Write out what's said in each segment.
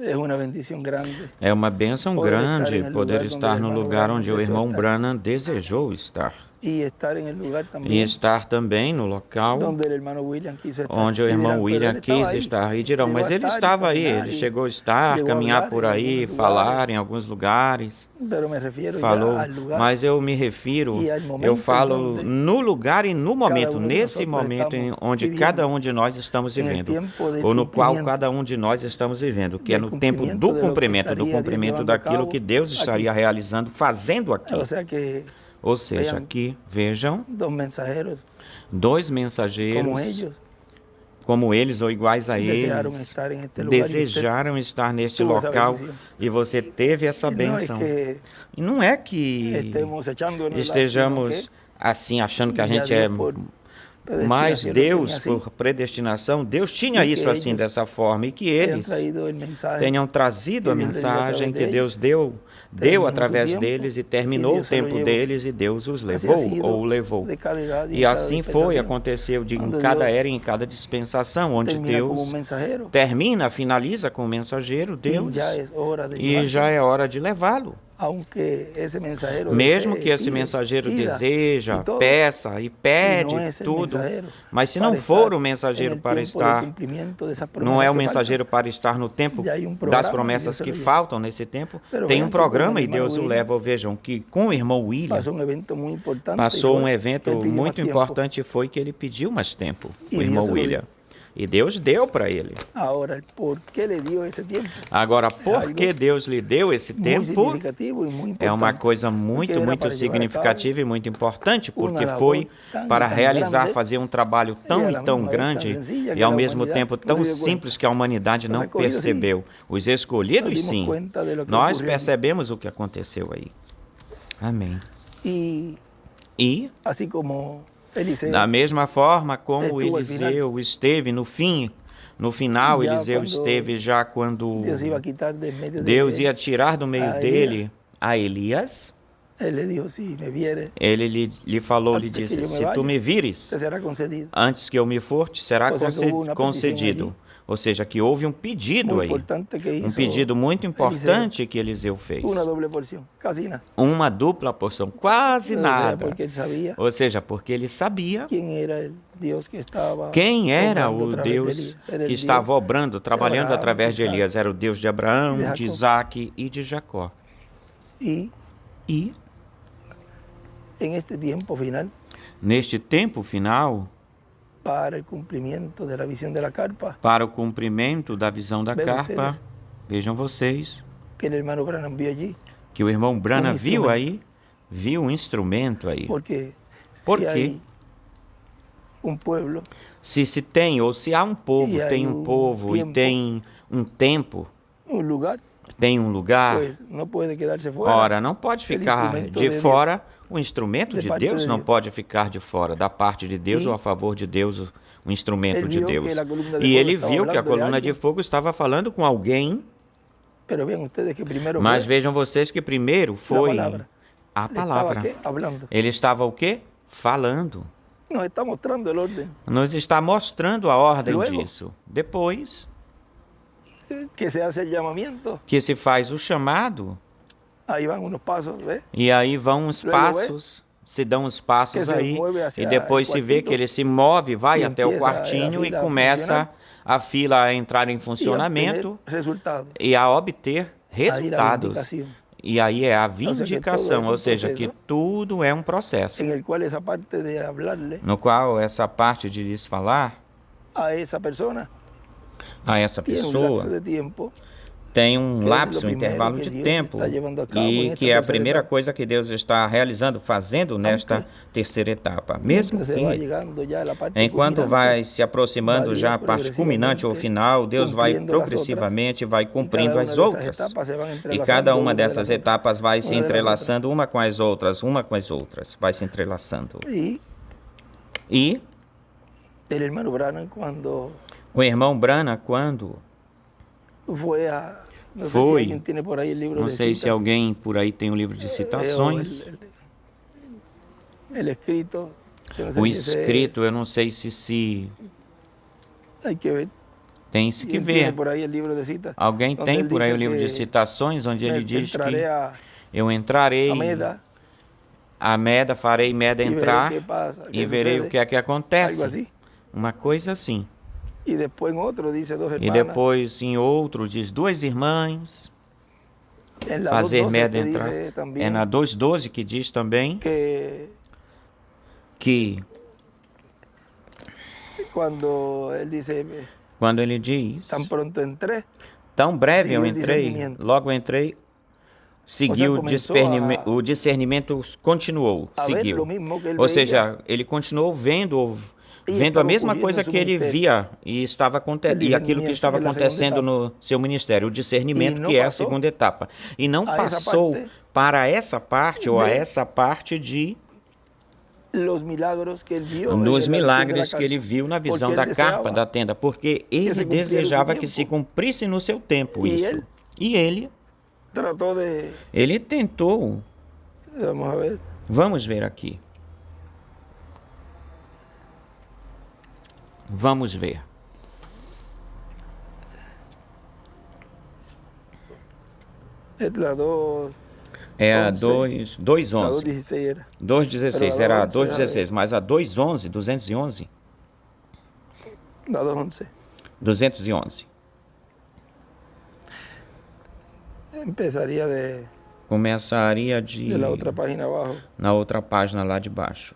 Es una bendición grande É uma bênção poder estar grande en el poder lugar donde estar el no hermano lugar Branham onde o deseó irmão estar Branham desejou estar. y estar en el lugar E también estar também no local donde el hermano William quiso estar. onde o Y irmão dirán, pero William él estaba quis ahí, estar. E dirão, llegó a mas ele estar y estava aí, caminar ele y chegou a estar, llegó a caminhar hablar por en aí, algunos falar lugares, em alguns lugares. pero me refiero ya Falou, al lugar mas eu me refiro, y al eu momento en falo donde no lugar e no cada momento, uno de nesse nosotros momento estamos onde cada viviendo, um de nós estamos en el vivendo, tiempo del ou no qual cumplimiento, cada um de nós estamos vivendo, que é del no tempo cumplimiento de lo que do estaría Dios cumprimento llevando a daquilo que cabo Deus aquí. estaria realizando, fazendo O aqui. sea que Ou seja, vean aqui, vejam, dos mensajeros dois como mensageiros, ellos como eles ou iguais a desearon eles, estar en este lugar y usted desejaram estar neste tuvo esa local bendición. e você teve essa Y no es bênção. que E não é que estemos echándonos sino que estejamos assim achando que a ya gente é Dios por mas predestinación lo tenía Deus, así por predestinação, Deus tinha y isso que assim ellos dessa forma e que hayan eles traído el mensaje tenham trazido a que Dios les dio a mensagem través que de ellos, Deus deu terminó su através tiempo deles e y terminou o Dios se lo tempo llevó. deles e Deus os Así ha levou sido ou levou. de cada edad y E en cada assim foi, dispensación. aconteceu em Quando cada Deus era e em cada dispensação, onde termina como Deus mensajero termina, finaliza com o mensageiro, y Deus, ya es hora de e llevarse. já é hora de levá-lo. Aunque ese mensajero Mesmo desee, que esse pide, mensageiro pida deseja, y todo, peça e pede si no es el tudo, mensajero mas se para não estar for o en mensageiro el para tiempo de estar, cumplimiento de esas não promesas é o que mensageiro faltan, para estar no tempo ya hay un das programa y promessas Dios se que lo lleva. faltam nesse tempo, Pero tem vean um que con el programa e hermano Deus o William leva. Vejam que com o irmão William pasó un evento muy importante y passou um fue que él evento pidió más muito tiempo importante, foi que ele pediu mais tempo, y o Dios irmão se lo William. dio. E Deus deu para ele. Ahora, el por qué le dio ese tiempo Agora, es por que algo Deus lhe deu esse muy tempo? significativo y muy É uma importante, coisa porque muito, era muito para llevar a cabo significativa e muito importante, una porque labor foi tan para y tan realizar, grande fazer um trabalho y tão a e la tão misma vez tan grande sencilla e que ao la mesmo humanidad tempo no tão se dio simples cuenta. que a humanidade Los não escogidos sí, percebeu. Os nos escolhidos, dimos sim. cuenta de lo que Nós ocurrió allí. percebemos o que aconteceu aí. Amém. Y E, así como Eliseo, da mesma forma como estuvo al final. Eliseu esteve no fim, no final, Já Eliseu quando esteve já quando Dios iba a quitar de en medio de Deus él ia tirar do meio a dele a Elias. Él le dijo, si me viere, Ele lhe falou, lhe antes que disse, eu me se tu vaya, me vires, te será concedido. antes que eu me for, te será Ou seja, que houve uma concedido. petição Ou seja, que houve um pedido Muy aí. importante que Um hizo pedido muito importante que Eliseu fez. una doble porción, casi nada. Uma dupla porção, quase O sea, nada. porque él sabía Ou seja, porque ele sabia quién era el Dios que estaba quem era obrando a o través de Deus Elías. Era el que Dios estava obrando, trabalhando Abraão, através de Isaac, Elias. Era o Deus de de Abraão, Jacó. de Isaac e de Jacó. Y E, en este tiempo final, neste tempo final, para el cumplimiento de la visión de la carpa, para o cumprimento da visão da Vejam carpa, ustedes. vejam vocês, que el hermano Branham vio allí, que o irmão Branham viu instrumento. aí, viu um instrumento aí. porque ¿Por si qué? hay un pueblo, Se tem, ou se há um povo, E aí tem um o povo e tempo. tem um tempo, un lugar, tem um lugar, pues no puede quedarse fuera. ora, não pode el ficar instrumento de de fora, o instrumento De de parte Deus de não Deus. pode ficar de fora, da parte de Deus E ou a favor de Deus, o instrumento ele de viu que Deus. a coluna de E fogo ele estava viu que a falando de coluna de alguém. fogo estava falando com alguém, Pero vean ustedes que primero mas fue vejam vocês que primeiro la foi palabra. a Él estaba palavra. ¿qué? Hablando. Ele estava o quê? Falando. Nos está mostrando el orden. Nos está mostrando a ordem Luego. disso. Depois Que se hace el llamamiento. que se faz o chamado, Ahí van unos pasos, ¿ves? e aí vão os Luego, passos, se dão os passos que se aí, mueve hacia e depois el se vê quartito, que ele se move, vai e até o empieza a quartinho e fila a começa funcionar. a fila a entrar em Y a funcionamento obtener resultados. e a obter Ahí la resultados. vindicación, E aí é a seja, que todo vindicação, é um ou seja, que processo. tudo é um processo, en el cual esa parte de hablarle no qual essa parte de lhes falar a esa persona a essa tiene un pessoa lapso de tiempo tem um que é lapso, lo um primeiro intervalo que de Deus tempo, está llevando a cabo e nesta que é a terceira primeira etapa. coisa que Deus está realizando, fazendo nesta terceira etapa. Mesmo Mientras se va que, llegando ya a la parte enquanto culminante, vai se aproximando vai já a parte culminante ou progressivamente final, Deus vai cumprindo as progressivamente, vai y cada cumprindo una as de esas outras. etapas se van E entrelazando cada uma una de dessas las otras, etapas vai se una de las entrelaçando uma com as outras, vai se entrelaçando. otras. Y E el hermano Branham cuando o irmão Branham, quando, fue a... No sé si Foi. alguien tiene por ahí el libro não de sei se citas, alguém por aí tem um livro de o citações, el escrito, que no sé o si ese escrito, eu não sei se hay que ver, Tem-se que ¿Quién tiene ver. por ahí el libro de citas? Alguém Donde tem él por aí o dice livro de que citações, onde ele diz entraré que eu entrarei a Meda a Meda, farei Meda y veré entrar qué pasa, e qué verei o sucede, que é que algo acontece. así. Uma coisa assim. Y después en otro dice dos E hermanas. depois, em outro, diz duas irmãs, En la fazer 2:12 Meda que entrar. dice É también na 2:12 que diz também que que cuando él dice, quando ele diz, tan pronto entré, tão breve eu seguiu o entrei, discernimento. logo entrei, seguiu começou o discernimento continuou, a ver seguiu. lo mismo que él Ou veía. seja, ele continuou vendo a estava mesma ocorrendo coisa em seu que ele ministério. via e estava e aquilo que estava discernimento, que é a segunda acontecendo no seu ministério, o discernimento, E não que é a passou segunda etapa. E não a essa passou parte para essa parte ou a de essa parte de los milagros que él vio en dos la visión de la milagres que carpa. ele viu na visão Porque da ele carpa desejava da tenda, porque ele se cumpriera desejava o seu que se tempo. cumprisse no seu tempo E isso. ele E Trató de, ele tentou. vamos a ver, Vamos ver aqui. Vamos ver. la 2, É a 11. 2:11. 2:16 era. 2:16, Pero era a a 2:11, 2:16, mas a 2:11, 211. La 2:11. 211. Empezaría Começaria de la otra página abajo. na outra página lá de baixo.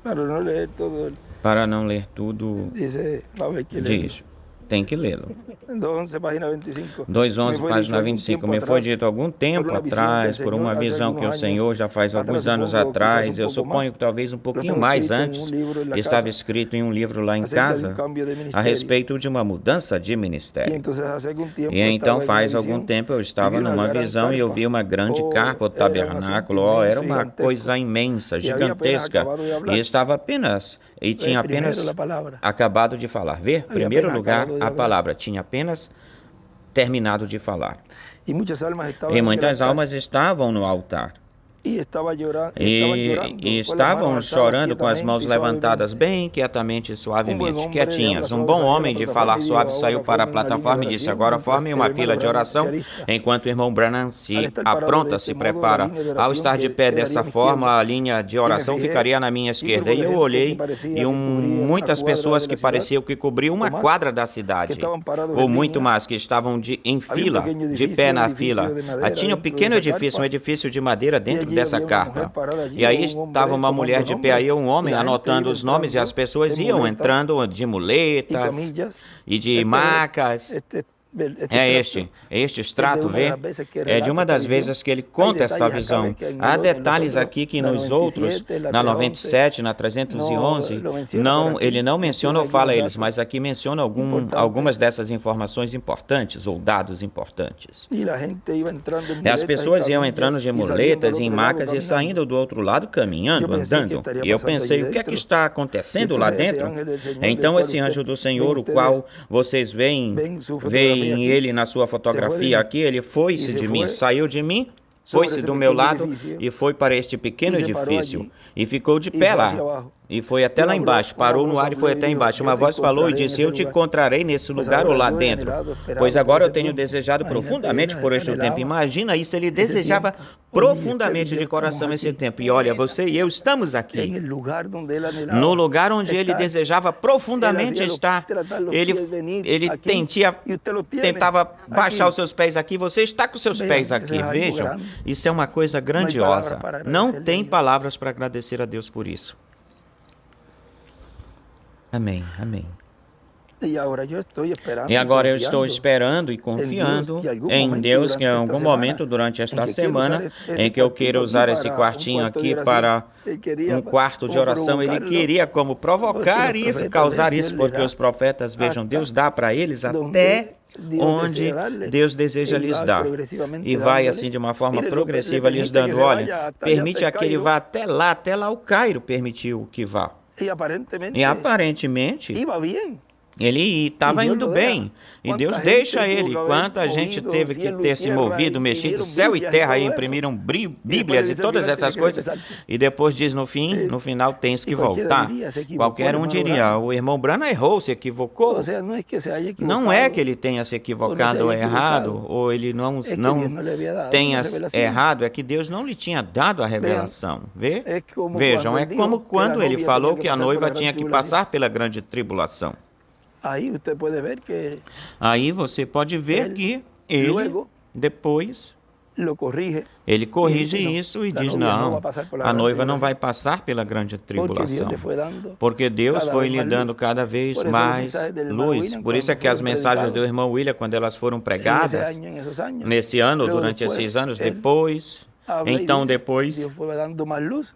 Para no leer todo, Para não ler tudo, dice, va a ver que leer. diz. Tem que lê-lo. 2:11, página 25. 2:11, Me foi página dicho 25. algum Me tempo foi atrás, dito algum tempo por uma visão que atrás, o por uma Senhor, visão hace que o alguns Senhor anos já faz alguns atrás, anos supongo, atrás, quizás eu pouco suponho mais, que talvez um pouquinho estava mais escrito em antes, livro em la estava casa, escrito em um livro lá em acerca de casa cambio de a ministério. respeito de uma mudança de E ministério. entonces hace algum tempo E então estava em faz uma algum visão tempo eu e estava vi uma numa gran visão e eu vi uma grande Oh, carpa, o era um assunto tabernáculo, imenso, era uma gigantesco. coisa imensa, E havia apenas gigantesca, acabado de hablar. e estava apenas, e tinha Primeiro apenas a palavra. acabado de falar. Ver, Havia primeiro apenas lugar, acabado de a hablar. palavra, tinha apenas terminado de falar. E muitas almas estavam E en el muitas altar, almas estavam no altar. e estavam chorando, E com las manos estavam alzadas chorando com as quietamente mãos e levantadas suavemente. bem quietamente e suavemente, homem quietinhas. de Um habla bom suave homem saiu de da falar plataforma e suave dijo, saiu "Agora para a forme uma plataforma e linha de disse, oração, agora enquanto formem o uma irmão fila de Branham oração, se alista." enquanto o irmão Branham se Al estar parado apronta, deste se modo, prepara. a linha de Ao oração estar de pé quedaria dessa à minha forma, esquerda. a linha de E me oração fijei, ficaria na minha e esquerda. grupo E de eu gente olhei que parecia e que cobria muitas a quadra pessoas de que la ciudad, pareciam que cobriam uma ou mais, quadra da que cidade, estavam parados ou em muito linha. mais, que estavam em Havia fila, pequeno de pé na edifício fila. de madeira Tinha um dentro pequeno dessa edifício, um carpa. edifício de madeira dentro allí dessa havia uma carpa. mulher parada allí, E aí um estava hombre uma mulher tomando de pé aí, um nombres, homem e a gente anotando iba os nomes e as entrando pessoas de iam muletas entrando de e muletas camillas. e de Este macas. É este extrato, vê? É de uma das vezes que ele conta esta visão. Há detalhes aqui que nos outros, na 97, na 311, não, ele não menciona ou fala eles, mas aqui menciona algumas dessas informações importantes ou dados importantes. E as pessoas iam entrando de muletas, em macas e saindo do outro lado caminhando, andando. E eu pensei, o que é que está acontecendo lá dentro? Então esse anjo do Senhor, o qual vocês veem ele na sua fotografia aqui, ele foi-se de mim, saiu de mim, foi-se do meu lado e foi para este pequeno edifício e ficou de pé lá. E foi até lá embaixo, parou no ar e foi até embaixo. Uma voz falou e disse, eu te encontrarei nesse lugar ou lá dentro. Pois agora eu tenho desejado profundamente por este tempo. Imagina isso, ele desejava profundamente de coração esse tempo. E olha, você e eu estamos aqui. No lugar onde ele desejava profundamente estar. Ele tentava baixar os seus pés aqui. Você está com seus pés aqui, vejam. Isso é uma coisa grandiosa. Não tem palavras para agradecer a Deus por isso. Amém, amém. E agora eu estou esperando e confiando em Deus que em algum momento durante esta semana em que eu queira usar esse quartinho aqui para um quarto de oração, ele queria como provocar isso, causar isso, porque os profetas, vejam, Deus dá para eles até onde Deus deseja lhes dar. E vai assim de uma forma progressiva lhes dando, olha, permite que ele vá até lá o Cairo permitiu que vá. E aparentemente Ele estava indo bem, e Deus deixa ele. Quanta gente teve que ter se movido, mexido, céu e terra, aí imprimiram Bíblias e todas essas coisas, e depois diz no final tens que voltar. Qualquer um diria, o irmão Branham errou, se equivocou. Não é que ele tenha se equivocado ou errado, ou ele não tenha errado, é que Deus não lhe tinha dado a revelação. Vejam, é como quando ele falou que a noiva tinha que passar pela grande tribulação. Aí você pode ver que ele, depois, ele corrige isso e diz, não, a noiva não vai passar pela grande tribulação, porque Deus foi lhe dando cada vez mais luz. Por isso é que as mensagens do irmão William, quando elas foram pregadas, nesse ano, durante esses anos, depois... Então depois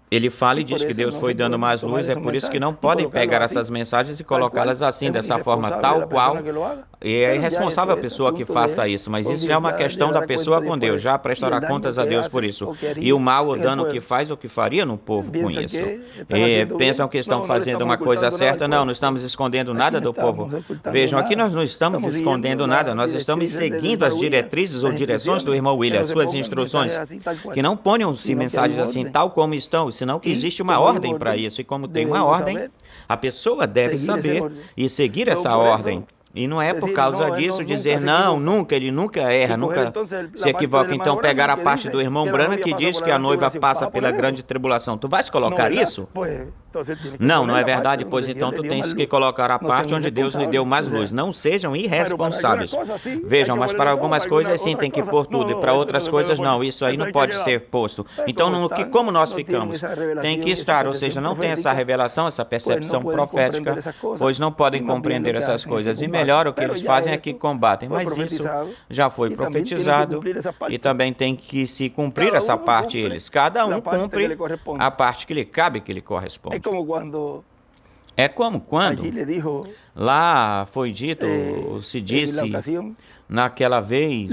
ele fala e diz que Deus foi dando mais luz, é por isso que não podem pegar essas mensagens e colocá-las assim, dessa forma tal qual. E é irresponsável a pessoa que faça isso, mas isso é uma questão da pessoa com Deus, já prestará contas a Deus por isso. E o mal, o dano que faz, o que faria no povo com isso. E pensam que estão fazendo uma coisa certa, não estamos escondendo nada do povo. Vejam, aqui nós não estamos escondendo nada, nós estamos seguindo as diretrizes ou direções do irmão William, suas instruções. Que não ponham-se mensagens assim, tal como estão, senão que existe uma ordem para isso. E como tem uma ordem, a pessoa deve saber e seguir essa ordem. E não é por causa disso dizer, não, ele nunca erra, nunca se equivoca. Então, pegar a parte do irmão Branham que diz que a noiva passa pela grande tribulação. Tu vais colocar isso? Não é verdade, pois então tu tens que colocar a parte onde Deus lhe deu mais luz. Não sejam irresponsáveis. Vejam, mas para algumas coisas sim tem que pôr tudo, e para outras coisas não. Isso aí não pode ser posto. Então, como nós ficamos? Tem que estar, ou seja, não tem essa revelação, essa percepção profética, pois não podem compreender essas coisas. E melhor, o que eles fazem é que combatem. Mas isso já foi profetizado e também tem que se cumprir essa parte eles. Cada um cumpre a parte que lhe cabe, que lhe corresponde. É como quando lá foi dito, se disse, naquela vez,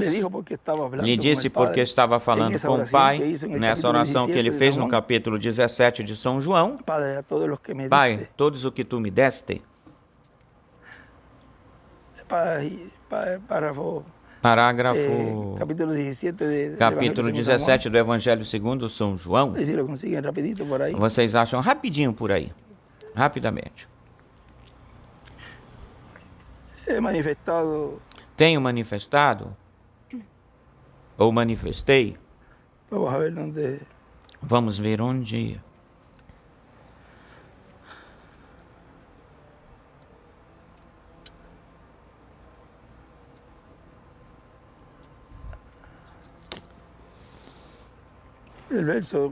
lhe disse porque estava falando com o Pai, nessa oração que ele fez no capítulo 17 de São João, Pai, todos o que tu me deste, parágrafo capítulo 17 do Evangelho segundo São João. Vocês acham rapidinho por aí? Rapidamente. Tenho manifestado? Ou manifestei? Vamos ver onde.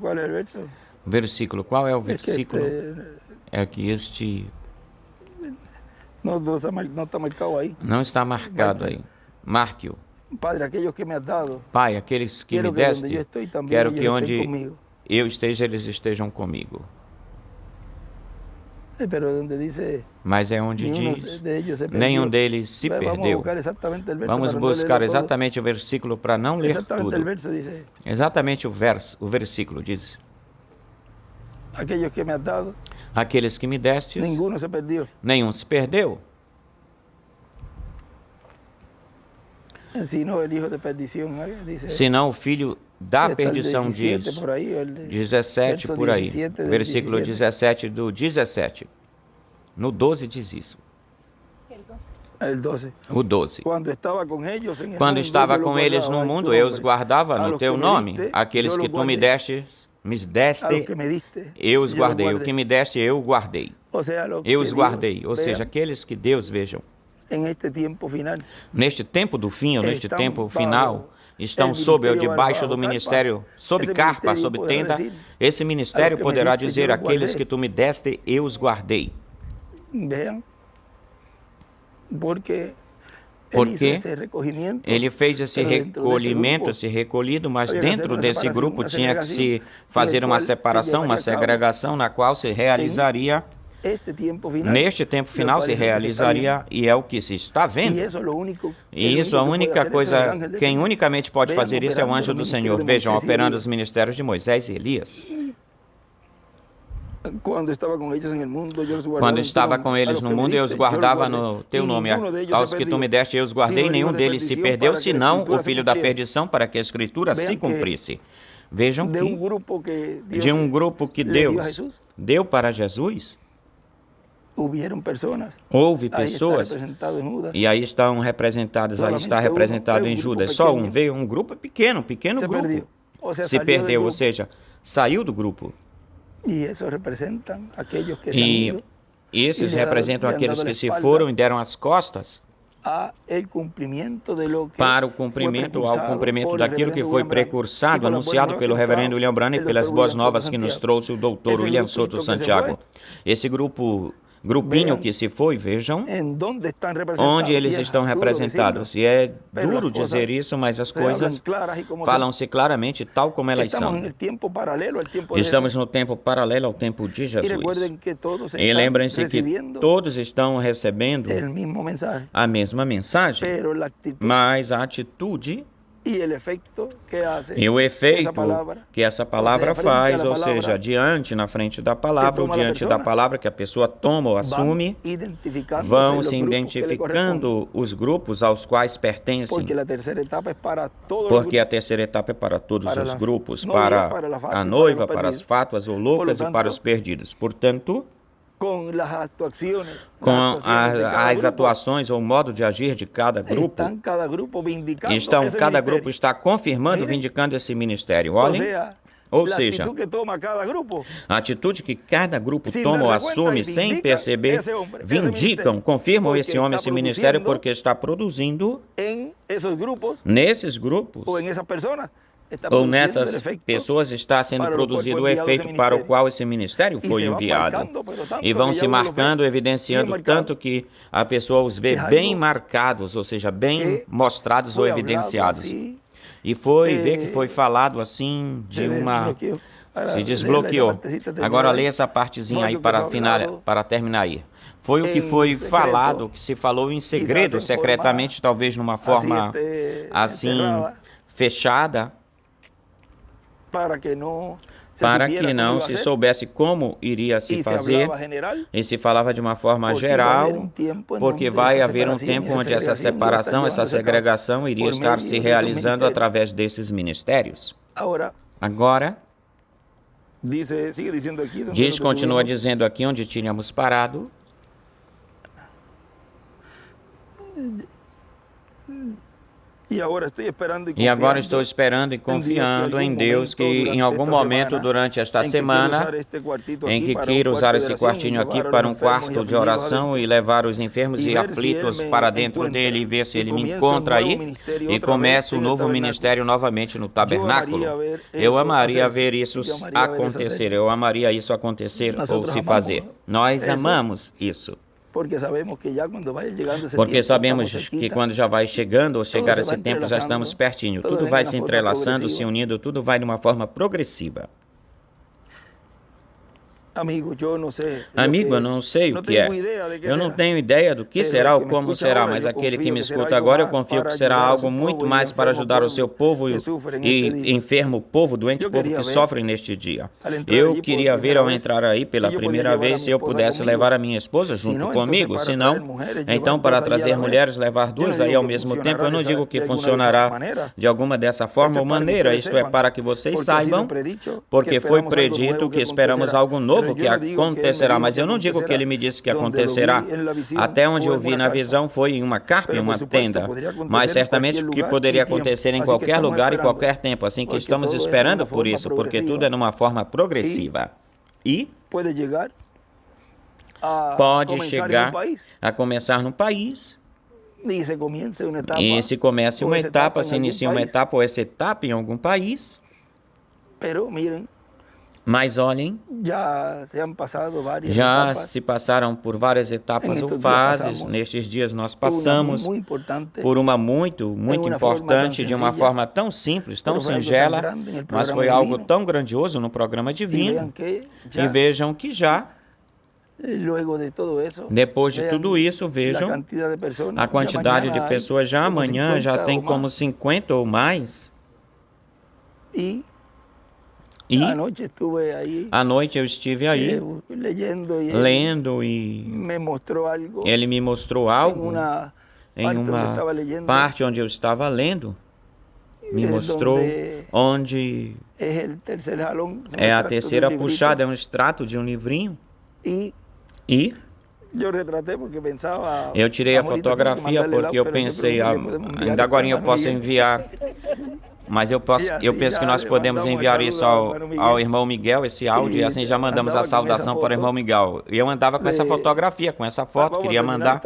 Qual é o verso? Versículo, qual é o versículo? É que este... Não está marcado aí. Não está marcado aí. Marque-o. Pai, aqueles que me deste, quero que onde eu esteja, eles estejam comigo. Mas é onde diz, nenhum deles se perdeu. Vamos buscar exatamente o versículo para não ler tudo. Exatamente o versículo diz. Aqueles que me deste, nenhum se perdeu. Senão o filho da perdição diz. 17 por aí. Versículo 17 do 17. No 12 diz isso. O 12. Quando estava com eles no mundo, eu os guardava no teu nome. Aqueles que tu me deste, eu os guardei. O que me deste, eu guardei. Eu os guardei. Ou seja, aqueles que Deus, vejam, neste tempo do fim, ou neste tempo final, estão sob ou debaixo do ministério, sob carpa, sob tenda. Esse ministério poderá dizer, aqueles que tu me deste, eu os guardei. Porque ele fez esse recolhimento, esse recolhido, mas dentro desse grupo tinha que se fazer uma separação, uma segregação, na qual se realizaria, neste tempo final se realizaria, e é o que se está vendo. E isso, a única coisa, quem unicamente pode fazer isso é o anjo do Senhor. Vejam, operando os ministérios de Moisés e Elias. Quando estava com eles no mundo, eu os guardava no teu nome. Aos que tu me deste, eu os guardei, nenhum deles se perdeu, senão o filho da perdição, para que a Escritura se cumprisse. Vejam que de um grupo que Deus deu para Jesus, houve pessoas, e aí estão representadas, aí está representado em Judas, só um, veio um grupo pequeno grupo, se perdeu, ou seja, saiu do grupo. E esses representam aqueles que se foram e deram as costas para o cumprimento, ao cumprimento daquilo que foi precursado, anunciado pelo reverendo William Branham e pelas boas novas que nos trouxe o doutor William Soto Santiago. Esse grupinho que se foi, vejam onde eles estão representados. E é duro dizer isso, mas as coisas falam-se claramente tal como elas são. Estamos no tempo paralelo ao tempo de Jesus. E lembrem-se que todos estão recebendo a mesma mensagem, mas a atitude e o efeito que essa palavra faz, ou seja, diante, na frente da palavra, ou diante da palavra que a pessoa toma ou assume, vão se identificando os grupos aos quais pertencem, porque a terceira etapa é para todos os grupos, para a noiva, para as fátuas ou loucas e para os perdidos. Portanto, com as atuações ou o modo de agir de cada grupo, cada grupo está confirmando, vindicando esse ministério. Olhem, ou seja, a atitude que cada grupo toma ou assume sem perceber, vindicam, confirmam esse homem, esse ministério, porque está produzindo nesses grupos ou nessas pessoas está sendo produzido o efeito para o qual esse ministério foi enviado. E vão se marcando, evidenciando tanto que a pessoa os vê bem marcados, ou seja, bem mostrados ou evidenciados. E foi ver que foi falado assim de uma... se desbloqueou. Agora leia essa partezinha aí para terminar aí. Foi o que foi falado, que se falou em segredo, secretamente, talvez numa forma assim fechada, para que não se soubesse como iria se fazer, e se falava de uma forma geral, porque vai haver um tempo onde essa separação, essa segregação iria estar se realizando através desses ministérios. Agora, continua dizendo aqui onde tínhamos parado. E agora estou esperando e confiando em Deus que em algum momento durante esta semana, em que queira usar esse quartinho aqui para um quarto de oração e levar os enfermos e aflitos para dentro dele e ver se ele me encontra aí e começa um novo ministério novamente no tabernáculo. Eu amaria ver isso acontecer, eu amaria isso acontecer ou se fazer. Nós amamos isso. Porque sabemos que quando já vai chegando ou chegar esse tempo, já estamos pertinho. Tudo vai se entrelaçando, se unindo, tudo vai de uma forma progressiva. Amigo, eu não sei o que é. Eu não tenho ideia do que será ou como será, mas aquele que me escuta agora, eu confio que será algo muito mais para ajudar o seu povo e enfermo povo, doente povo que sofrem neste dia. Eu queria ver ao entrar aí pela primeira vez se eu pudesse levar a minha esposa junto comigo, se não, então para trazer mulheres, levar duas aí ao mesmo tempo, eu não digo que funcionará de alguma dessa forma ou maneira, isto é para que vocês saibam, porque foi predito que esperamos algo novo que acontecerá, mas eu não digo que ele me disse que acontecerá. Até onde eu vi na visão foi em uma carpa, em uma tenda, mas certamente que poderia acontecer em qualquer lugar e qualquer tempo, assim que estamos esperando por isso, porque tudo é numa forma progressiva. E pode chegar a começar no país. E se começa uma etapa, se inicia uma etapa ou essa etapa em algum país. Mas olhem, já se passaram por várias etapas ou fases. Nestes dias nós passamos por uma muito importante, de uma forma tão simples, tão singela, mas foi algo tão grandioso no programa divino. E vejam que já, depois de tudo isso, vejam a quantidade de pessoas já amanhã já tem como 50 ou mais. E à noite eu estive aí lendo e ele me mostrou algo em uma parte onde eu estava lendo. Me mostrou onde é a terceira puxada, é um extrato de um livrinho. E eu tirei a fotografia porque eu pensei, ainda agora eu posso enviar, mas eu penso que nós podemos enviar isso ao irmão Miguel, esse áudio, e assim já mandamos a saudação para o irmão Miguel. E eu andava com essa fotografia, com essa foto, queria mandar.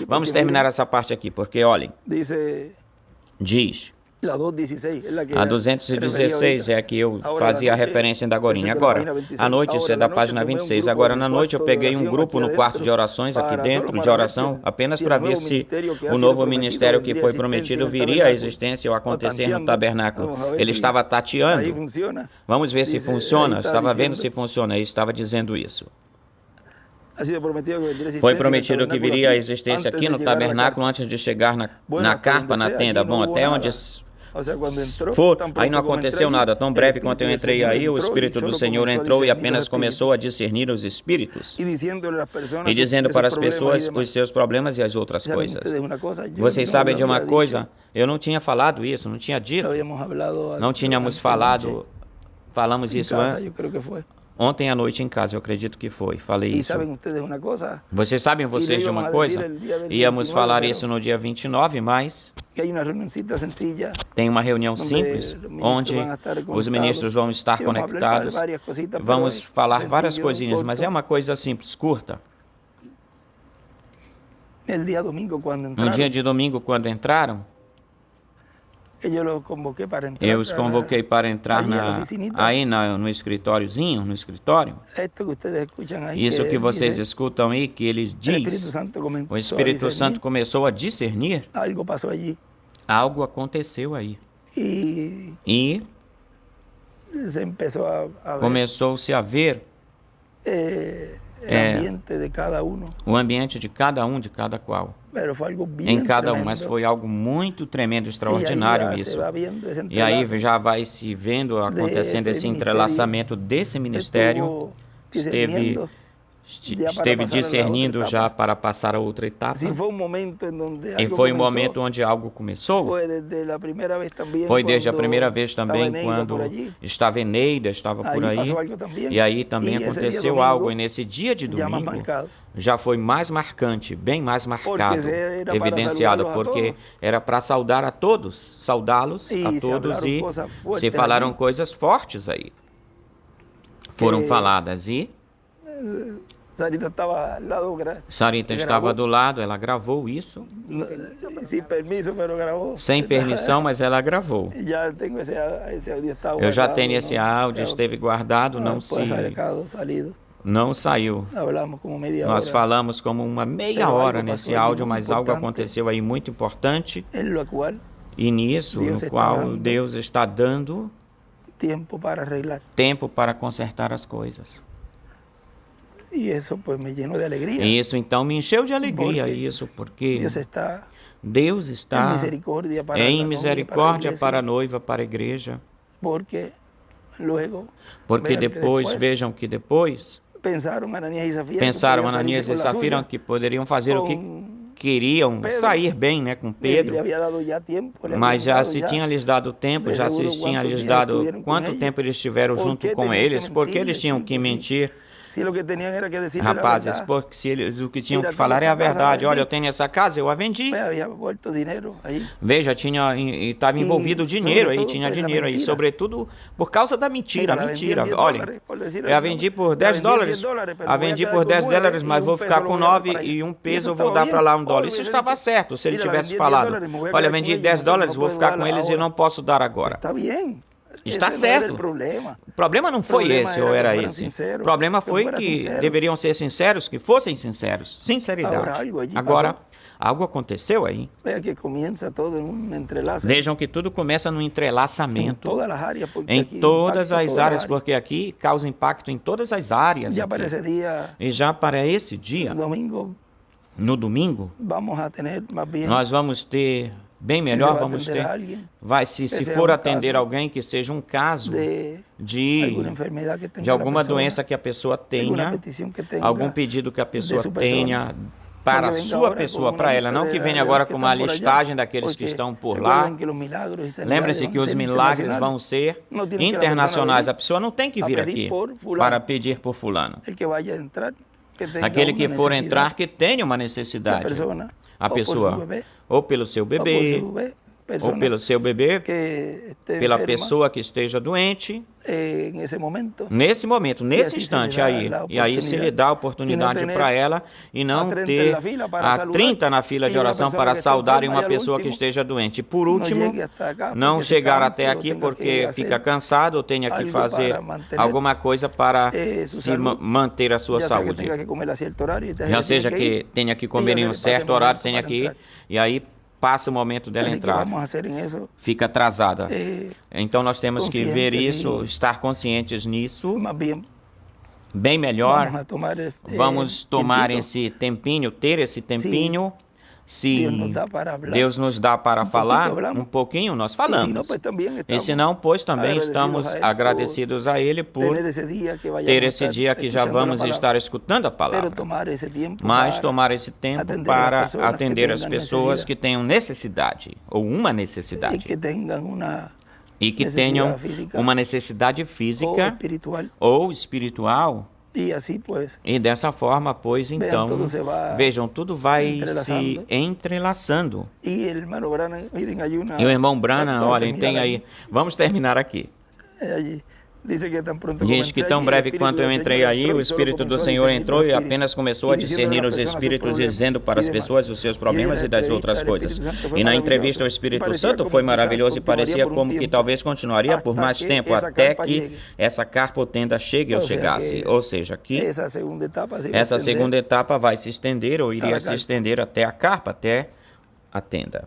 Vamos terminar essa parte aqui, porque olhem, diz... A 216 é a que eu fazia a referência da agorinha. Agora, à noite, isso é da página 26. Agora, na noite, eu peguei um grupo no quarto de orações aqui dentro, de oração, apenas para ver se o novo ministério que foi prometido viria à existência ou acontecer no tabernáculo. Ele estava tateando. Vamos ver se funciona. Estava vendo se funciona. Ele estava dizendo isso. Foi prometido que viria à existência aqui no tabernáculo antes de chegar na carpa, na tenda. Bom, até onde... aí não aconteceu nada. Tão breve quanto eu entrei aí, o Espírito do Senhor entrou e apenas começou a discernir os espíritos e dizendo para as pessoas os seus problemas e as outras coisas. Vocês sabem de uma coisa? Eu não tinha falado isso, não tinha dito. Não tínhamos falado. Falamos isso ontem à noite em casa, eu acredito que foi. Falei isso. Vocês sabem de uma coisa? Íamos falar isso no dia 29, mas tem uma reunião simples, onde os ministros vão estar conectados. Vamos falar várias coisinhas, mas é uma coisa simples, curta. No dia de domingo, quando entraram, eu os convoquei para entrar no escritóriozinho, no escritório. Isso que vocês escutam aí, que eles dizem, o Espírito Santo começou a discernir. Algo aconteceu aí. E começou-se a ver o ambiente de cada um, de cada qual. Em cada um, mas foi algo muito tremendo, extraordinário isso. E aí já vai se vendo, acontecendo esse entrelaçamento desse ministério, esteve discernindo já para passar a outra etapa. E foi um momento onde algo começou. Foi desde a primeira vez também, quando estava Eneida, estava por aí. E aí também aconteceu algo. E nesse dia de domingo já foi mais marcante, bem mais marcado, evidenciado, porque era para saudar a todos, saudá-los a todos, e se falaram coisas fortes aí. Foram faladas e... Sarita estava do lado, ela gravou isso. Sem permissão, mas ela gravou. Eu já tenho esse áudio, esteve guardado, não saiu. Nós falamos como uma meia hora nesse áudio, mas algo aconteceu aí muito importante. E nisso, no qual Deus está dando tempo para consertar as coisas. E isso então me encheu de alegria, porque Deus está em misericórdia para a noiva, para a igreja. Porque depois, vejam que depois, pensaram Ananias e Safira que poderiam fazer o que queriam, sair bem, né, com Pedro, mas já se tinha lhes dado tempo, já se tinha lhes dado quanto tempo eles estiveram junto com eles, porque eles tinham que mentir. Rapazes, porque se eles o que tinham que falar é a verdade. Olha, eu tenho essa casa, eu a vendi. Veja, estava envolvido dinheiro aí, tinha dinheiro aí, sobretudo por causa da mentira. Olha, eu a vendi por $10, a vendi por $10, mas vou ficar com 9 e um peso eu vou dar para lá $1. Isso estava certo, se ele tivesse falado, olha, vendi $10, vou ficar com eles e não posso dar agora. Está certo. O problema não foi esse ou era esse. O problema foi que deveriam ser sinceros, que fossem sinceros. Sinceridade. Agora, algo aconteceu aí. Vejam que tudo começa no entrelaçamento. Em todas as áreas, porque aqui causa impacto em todas as áreas. E já para esse dia, no domingo, nós vamos ter bem melhor vamos ter. Se for atender alguém que seja um caso de alguma doença que a pessoa tenha, algum pedido que a pessoa tenha para a sua pessoa, para ela, não que venha agora com uma listagem daqueles que estão por lá. Lembre-se que os milagres vão ser internacionais. A pessoa não tem que vir aqui para pedir por fulano. Aquele que for entrar que tenha uma necessidade. A pessoa, ou pelo seu bebê, ou pelo seu bebê, pela pessoa que esteja doente, nesse momento, nesse instante aí, e aí se lhe dá a oportunidade para ela e não ter a 30 na fila de oração para saudarem uma pessoa que esteja doente. Por último, não chegar até aqui porque fica cansado ou tenha que fazer alguma coisa para se manter a sua saúde. Já seja que tenha que comer em um certo horário, tenha que ir, e aí passa o momento dela entrar, fica atrasada. Então nós temos que ver isso, estar conscientes nisso. Bem melhor, vamos tomar esse tempinho, ter esse tempinho. Se Deus nos dá para falar um pouquinho, nós falamos. E se não, pois também estamos agradecidos a Ele por ter esse dia que já vamos estar escutando a palavra. Mas tomar esse tempo para atender as pessoas que tenham necessidade, ou uma necessidade. E que tenham uma necessidade física ou espiritual. E dessa forma, pois, então, vejam, tudo vai se entrelaçando. E o irmão Branham, olhem, tem aí, vamos terminar aqui. Diz que tão breve quanto eu entrei aí, o Espírito do Senhor entrou e apenas começou a discernir os Espíritos, dizendo para as pessoas os seus problemas e das outras coisas. E na entrevista, o Espírito Santo foi maravilhoso e parecia como que talvez continuaria por mais tempo, até que essa carpa ou tenda chegue ou chegasse. Ou seja, que essa segunda etapa vai se estender ou iria se estender até a carpa, até a tenda.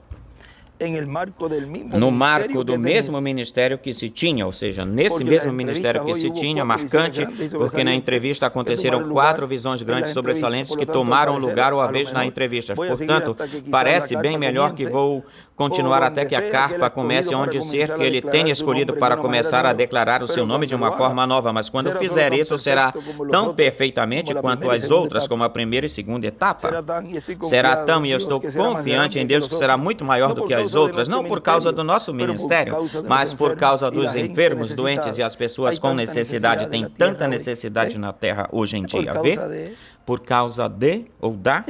No marco do mesmo ministério que se tinha, ou seja, nesse mesmo ministério que se tinha, marcante, porque na entrevista aconteceram 4 visões grandes sobressalentes que tomaram lugar uma vez na entrevista. Portanto, parece bem melhor que vou continuar até que a carpa comece onde ser que ele tenha escolhido para começar a declarar o seu nome de uma forma nova, mas quando fizer isso, será tão perfeitamente quanto as outras, como a primeira e segunda etapa. Será tão, e eu estou confiante em Deus que será muito maior do que as outras, não por causa do nosso ministério, mas por causa dos enfermos, doentes e as pessoas com necessidade. Tem tanta necessidade na terra hoje em dia, vê? Por causa de, ou da,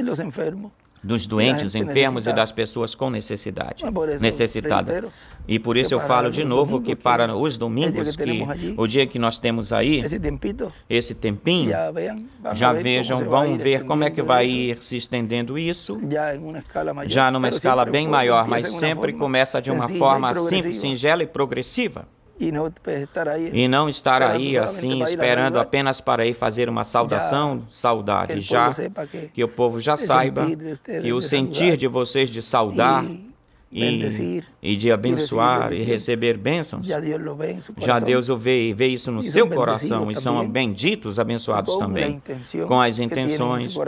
dos doentes, enfermos e das pessoas com necessidade, necessitada. E por isso eu falo de novo que para os domingos, que o dia que nós temos aí, esse tempinho, já vejam, vão ver como é que vai ir se estendendo isso, já numa escala bem maior, mas sempre começa de uma forma simples, singela e progressiva. E não estar aí assim, esperando apenas para ir fazer uma saudação, saudade, já que o povo já saiba que o sentir de vocês de saudar e de abençoar e receber bênçãos, já Deus o vê e vê isso no seu coração, e são benditos, abençoados também, com as intenções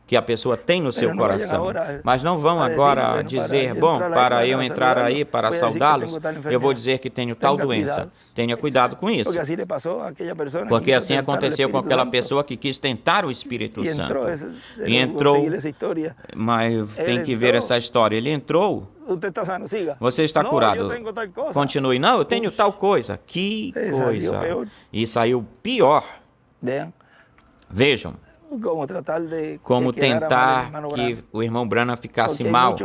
que a pessoa tem no seu coração. Mas não vão agora dizer, bom, para eu entrar aí para saudá-los, eu vou dizer que tenho tal doença. Tenha cuidado com isso. Porque assim aconteceu com aquela pessoa que quis tentar o Espírito Santo. E entrou, mas tem que ver essa história. Ele entrou. Você está curado. Continue. Não, eu tenho tal coisa. Que coisa. E saiu pior. Vejam. Como tentar que o irmão Branham ficasse mal.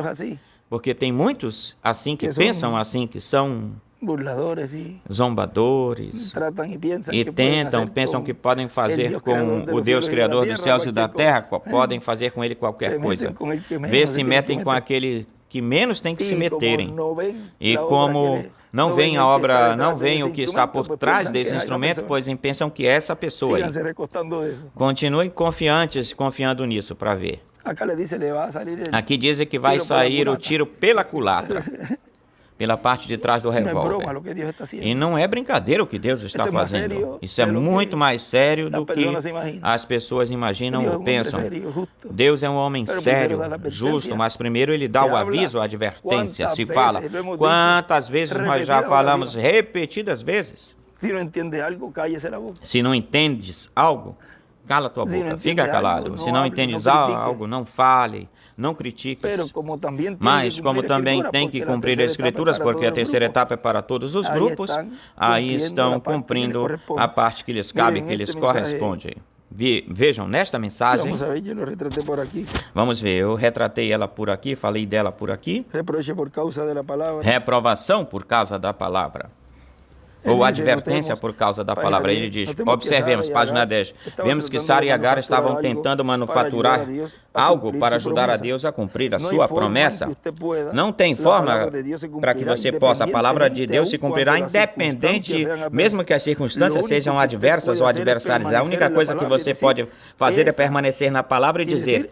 Porque tem muitos assim que pensam assim, que são zombadores e pensam que podem fazer com o Deus Criador dos céus e da terra, podem fazer com ele qualquer coisa. Vê se metem com aquele que menos tem que se meterem. E como não veem a obra, não veem o que está por trás desse instrumento, pois pensam que é essa pessoa aí. Continuem confiantes, confiando nisso para ver. Aqui dizem que vai sair o tiro pela culatra. pela parte de trás do revólver. E não é brincadeira o que Deus está fazendo. Isso é muito mais sério do que as pessoas imaginam ou pensam. Deus é um homem sério, justo, mas primeiro ele dá o aviso, a advertência, se fala. Quantas vezes nós já falamos repetidas vezes? Se não entendes algo, cala tua boca, fica calado. Se não entendes algo, não fale. Não critiques, mas como também tem que cumprir as Escrituras, porque a terceira etapa é para todos os grupos, aí estão cumprindo a parte que lhes cabe, que lhes corresponde. Vejam, nesta mensagem, vamos ver, eu retratei ela por aqui, falei dela por aqui, reprovação por causa da palavra. Ou advertência por causa da palavra. Ele diz, observemos, página 10. Vemos que Sara e Agar estavam tentando manufaturar algo para ajudar a Deus a cumprir a sua promessa. Não tem forma para que você possa. A palavra de Deus se cumprirá independente, mesmo que as circunstâncias sejam adversas ou adversárias. A única coisa que você pode fazer é permanecer na palavra e dizer,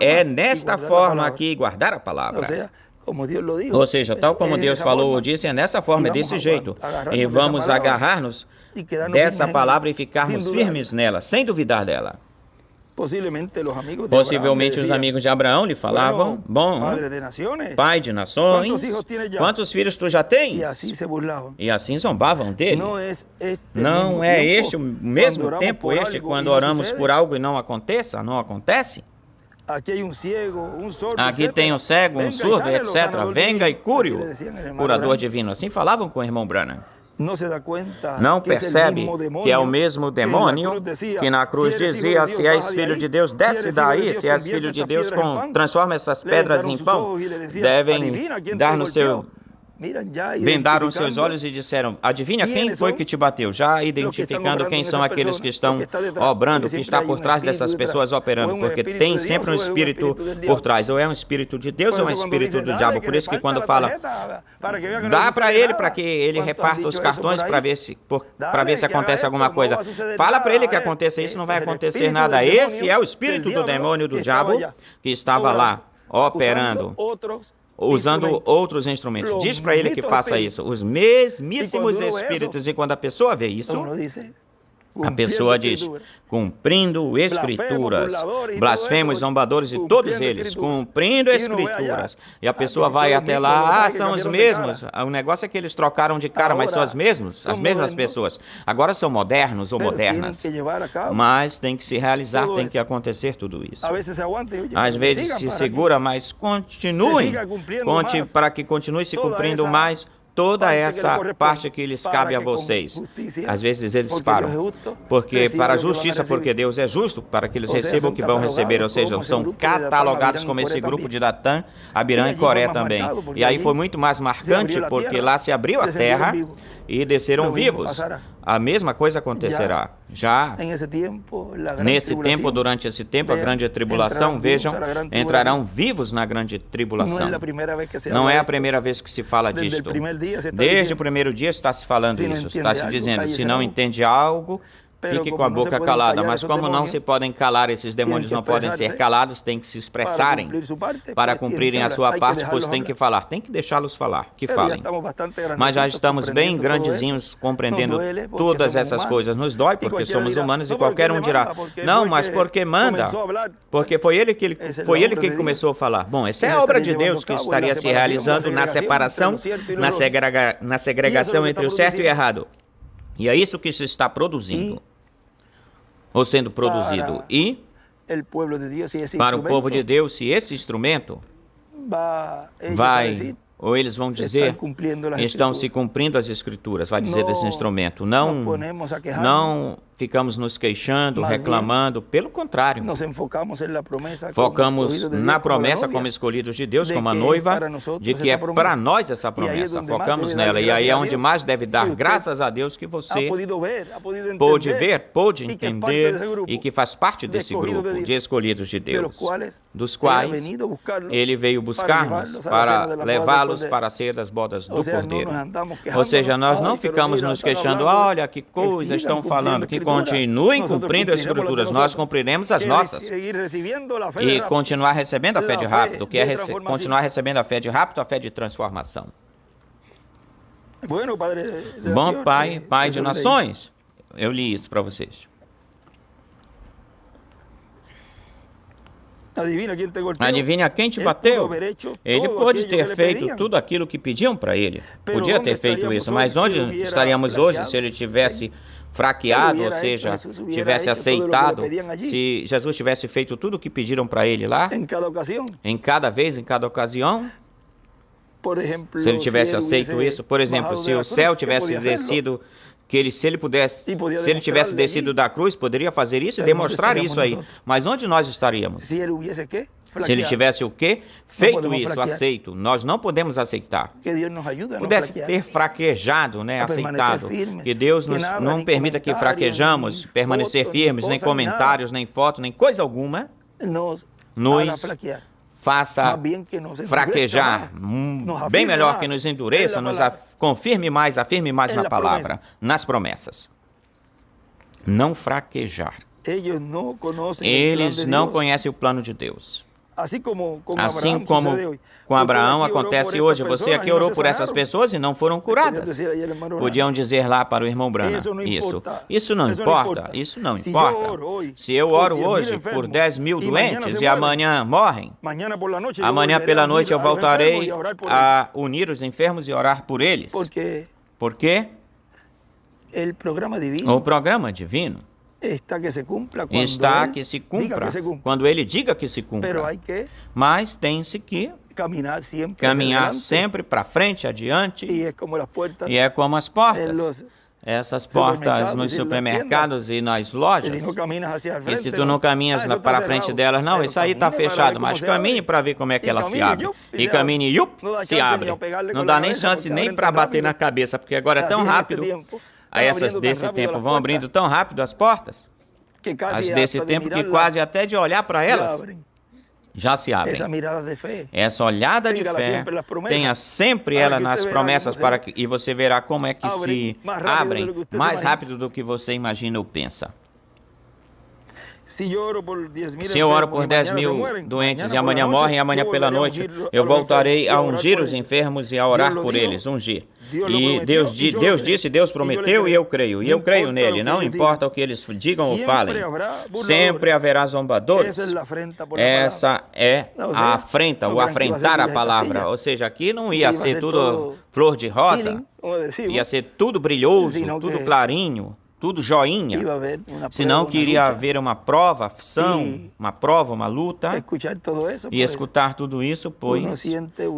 é nesta forma aqui, guardar a palavra. Ou seja, tal como Deus falou ou disse, é nessa forma, é desse jeito. E vamos agarrar-nos dessa palavra e ficarmos firmes nela, sem duvidar dela. Possivelmente os amigos de Abraão lhe falavam, bom, pai de nações, quantos filhos tu já tens? E assim zombavam dele. Não é este o mesmo tempo quando oramos por algo e não acontece? Aqui tem um cego, um surdo, etc. Venga e cure-o. Curador divino. Assim falavam com o irmão Branham. Não percebe que é o mesmo demônio que na cruz dizia, se és filho de Deus, desce daí. Se és filho de Deus, transforma essas pedras em pão. Devem dar no seu... Vendaram seus olhos e disseram, adivinha quem foi que te bateu? Já identificando quem são aqueles que estão obrando, que está por trás dessas pessoas operando, porque tem sempre um espírito por trás, ou é um espírito de Deus ou é um espírito do diabo. Por isso que quando fala, dá para que ele reparta os cartões para ver se acontece alguma coisa. Fala para ele que aconteça isso, não vai acontecer nada. Esse é o espírito do demônio do diabo que estava lá operando, usando outros instrumentos. Diz para ele que faça isso. Os mesmíssimos espíritos. E quando a pessoa vê isso, a pessoa diz, cumprindo escrituras, blasfemos, zombadores e todos eles, cumprindo escrituras. E a pessoa vai até lá, são os mesmos. O negócio é que eles trocaram de cara, mas são as mesmas pessoas. Agora são modernos ou modernas. Mas tem que se realizar, tem que acontecer tudo isso. Às vezes se segura, mas continue para que continue se cumprindo mais toda essa parte que lhes cabe a vocês. Às vezes eles param, porque para a justiça, porque Deus é justo, para que eles recebam o que vão receber, ou seja, são catalogados como esse grupo de Datã, Abirã e Coré também. E aí foi muito mais marcante, porque lá se abriu a terra e desceram vivos. A mesma coisa acontecerá. Já nesse tempo, durante esse tempo, a grande tribulação, vejam, entrarão vivos na grande tribulação. Não é a primeira vez que se fala disto. Desde o primeiro dia está se falando isso. Está se dizendo, se não entende algo, fique com a boca calada, mas como não se podem calar, esses demônios não podem ser calados, tem que se expressarem para cumprirem a sua parte, pois tem que falar, tem que deixá-los falar, que falem. Mas já estamos bem grandezinhos compreendendo todas essas coisas. Nos dói porque somos humanos e qualquer um dirá, não, mas porque manda, porque foi ele que começou a falar. Bom, essa é a obra de Deus que estaria se realizando na separação, na segregação entre o certo e o errado. E é isso que se está produzindo, ou sendo produzido. E para o povo de Deus, se esse instrumento vai, ou eles vão dizer, estão se cumprindo as Escrituras, vai dizer desse instrumento. Não ficamos nos queixando, reclamando, pelo contrário. Focamos na promessa como escolhidos de Deus, como a noiva, de que é para nós essa promessa. Focamos nela. E aí é onde mais deve dar graças a Deus que você pôde ver, pôde entender e que faz parte desse grupo de escolhidos de Deus, dos quais Ele veio buscar-nos para levá-los para ser das bodas do Cordeiro. Ou seja, nós não ficamos nos queixando, olha que coisa estão falando, que continuem cumprindo as Escrituras, nós cumpriremos as nossas. E continuar recebendo a fé de rápido, que é continuar recebendo a fé de rápido, a fé de transformação. Bom pai, pai de nações. Eu li isso para vocês. Adivinha quem te bateu? Ele pôde ter feito tudo aquilo que pediam para ele. Podia ter feito isso, mas onde estaríamos hoje se ele tivesse fraqueado, ou seja, tivesse aceitado, se Jesus tivesse feito tudo o que pediram para ele lá? Em cada vez, em cada ocasião? Se ele tivesse aceito isso, por exemplo, se o céu tivesse descido, se ele tivesse descido da cruz, poderia fazer isso e demonstrar isso aí. Mas onde nós estaríamos? Se ele tivesse o quê? Feito isso, aceito. Nós não podemos aceitar. Pudesse ter fraquejado, né? Aceitado. Que Deus não permita que fraquejamos, permanecer firmes, nem comentários, nem foto, nem coisa alguma, nos faça fraquejar. Bem melhor que nos endureça, nos confirme mais, afirme mais na palavra, nas promessas. Não fraquejar. Eles não conhecem o plano de Deus. Assim como com Abraão acontece hoje. Você aqui orou por essas pessoas e não foram curadas. Podiam dizer lá para o irmão Branham, isso não importa, isso não importa. Se eu oro hoje por 10 mil doentes e amanhã morrem, amanhã pela noite eu voltarei a unir os enfermos e orar por eles. Por quê? O programa divino está que se cumpra quando ele diga que se cumpra. Mas tem-se que caminhar sempre para frente, adiante. E é como as portas. Essas portas nos supermercados e nas lojas. E se tu não caminhas para frente delas, não, isso aí está fechado, mas caminhe para ver como é que ela se abre. E caminhe e se abre. Não dá nem chance nem para bater na cabeça, porque agora é tão rápido. Aí essas desse tempo vão abrindo tão rápido as portas, as desse tempo que quase até de olhar para elas já se abrem. Essa olhada de fé, tenha sempre ela nas promessas e você verá como é que se abrem mais rápido do que você imagina ou pensa. Se eu oro por 10 mil doentes e amanhã morrem, e amanhã pela noite eu voltarei a ungir os enfermos e a orar por eles, ungir. E Deus disse, Deus prometeu e eu creio nele. Não importa o que eles digam ou falem, sempre haverá zombadores. Essa é a afrenta, o afrentar a palavra. Ou seja, aqui não ia ser tudo flor de rosa, ia ser tudo brilhoso, tudo clarinho, tudo joinha, senão que iria haver uma provação, uma luta, e escutar tudo isso, pois